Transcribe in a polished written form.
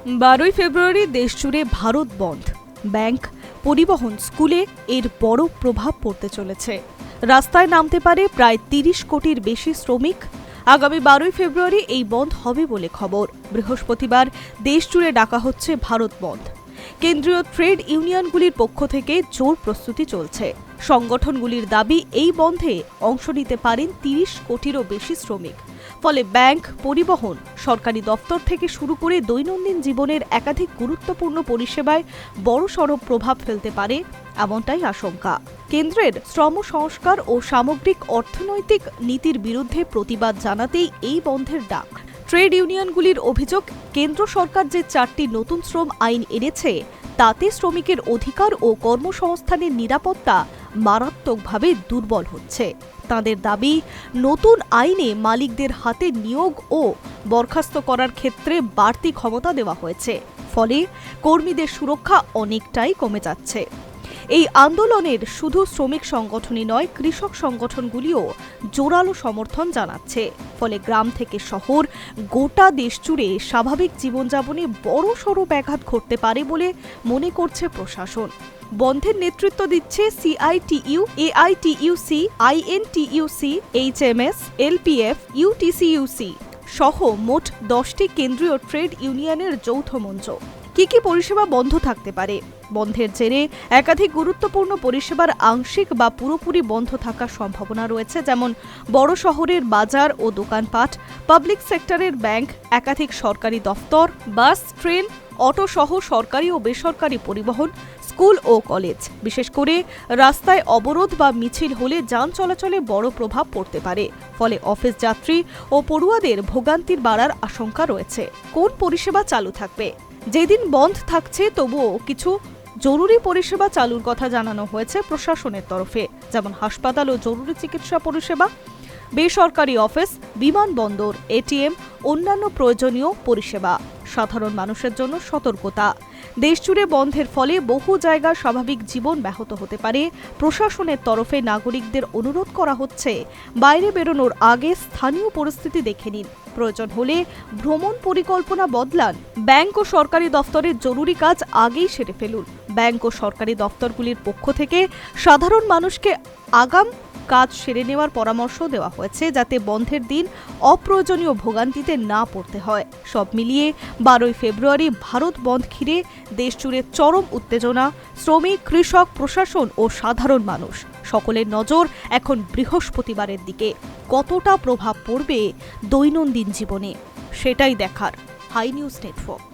12 ফেব্রুয়ারি দেশজুড়ে ভারত বন্ধ। ব্যাংক, পরিবহন, স্কুলে এর বড় প্রভাব পড়তে চলেছে। রাস্তায় নামতে পারে প্রায় 30 কোটির বেশি শ্রমিক। আগামী 12 ফেব্রুয়ারি এই বন্ধ হবে বলে খবর। বৃহস্পতিবার দেশজুড়ে ডাকা হচ্ছে ভারত বন্ধ। কেন্দ্রীয় ট্রেড ইউনিয়নগুলির পক্ষ থেকে জোর প্রস্তুতি চলছে। সংগঠনগুলির দাবি, এই বন্ধে অংশ নিতে পারেন 30 কোটিরও বেশি শ্রমিক। ফলে ব্যাংক, পরিবহন, সরকারি দপ্তর থেকে শুরু করে দৈনন্দিন জীবনের একাধিক গুরুত্বপূর্ণ পরিষেবায় বড়সড় প্রভাব ফেলতে পারে, এমনটাই আশঙ্কা। কেন্দ্রের শ্রম সংস্কার ও সামগ্রিক অর্থনৈতিক নীতির বিরুদ্ধে প্রতিবাদ জানাতেই এই বন্ধের ডাক। ট্রেড ইউনিয়নগুলির অভিযোগ, কেন্দ্র সরকার যে 4টি নতুন শ্রম আইন এনেছে তাতে শ্রমিকের অধিকার ও কর্মসংস্থানের নিরাপত্তা মারাত্মকভাবে দুর্বল হচ্ছে। তাদের দাবি, নতুন আইনে মালিকদের হাতে নিয়োগ ও বরখাস্ত করার ক্ষেত্রে বাড়তি ক্ষমতা দেওয়া হয়েছে। ফলে কর্মীদের সুরক্ষা অনেকটাই কমে যাচ্ছে। এই আন্দোলনের শুধু শ্রমিক সংগঠনই নয়, কৃষক সংগঠনগুলিও জোরালো সমর্থন জানাচ্ছে। ফলে গ্রাম থেকে শহর, গোটা দেশ জুড়ে স্বাভাবিক জীবনযাপনে বড়সড় ব্যাঘাত ঘটতে পারে বলে মনে করছে প্রশাসন। বন্ধের নেতৃত্ব দিচ্ছে CITU, AITUC, INTUC, HMS, LPF, UTCUC সহ মোট 10টি কেন্দ্রীয় ট্রেড ইউনিয়নের যৌথ মঞ্চ। কি পরিষেবা বন্ধ থাকতে পারে? বন্ধের জেরে একাধিক গুরুত্বপূর্ণ পরিষেবার আংশিক বা পুরোপুরি বন্ধ থাকার সম্ভাবনা রয়েছে, যেমন বড় শহরের বাজার ও দোকানপাট, পাবলিক সেক্টরের ব্যাংক, একাধিক সরকারি দফতর, বাস, ট্রেন, অটো সহ সরকারি ও বেসরকারি পরিবহন, স্কুল ও কলেজ। বিশেষ করে রাস্তায় অবরোধ বা মিছিল হলে যান চলাচলে বড় প্রভাব পড়তে পারে। ফলে অফিস যাত্রী ও পড়ুয়াদের ভোগান্তির বাড়ার আশঙ্কা রয়েছে। কোন পরিষেবা চালু থাকবে? যেদিন বন্ধ থাকছে তবুও কিছু জরুরি পরিষেবা চালুর কথা জানানো হয়েছে প্রশাসনের তরফে, যেমন হাসপাতাল ও জরুরি চিকিৎসা পরিষেবা, বেসরকারি অফিস, বিমানবন্দর, এটিএম, অন্যান্য প্রয়োজনীয় পরিষেবা। সাধারণ মানুষের জন্য সতর্কতা। দেশজুড়ে বন্ধের ফলে বহু জায়গায় স্বাভাবিক জীবন ব্যাহত হতে পারে। প্রশাসনের তরফে নাগরিকদের অনুরোধ করা হচ্ছে, বাইরে বেরোনোর আগে স্থানীয় পরিস্থিতি দেখে নিন। প্রয়োজন হলে ভ্রমণ পরিকল্পনা বদলান। ব্যাংক ও সরকারি দফতরের জরুরি কাজ আগেই সেরে ফেলুন। ব্যাংক ও সরকারি দফতরগুলির পক্ষ থেকে সাধারণ মানুষকে আগাম কাজ সেরে নেওয়ার পরামর্শ দেওয়া হয়েছে, যাতে বন্ধের দিন অপ্রয়োজনীয় ভোগান্তিতে না পড়তে হয়। সব মিলিয়ে 12 ফেব্রুয়ারি ভারত বন্ধ ঘিরে দেশজুড়ে চরম উত্তেজনা। শ্রমিক, কৃষক, প্রশাসন ও সাধারণ মানুষ সকলের নজর এখন বৃহস্পতিবারের দিকে। কতটা প্রভাব পড়বে দৈনন্দিন জীবনে, সেটাই দেখার। High News network.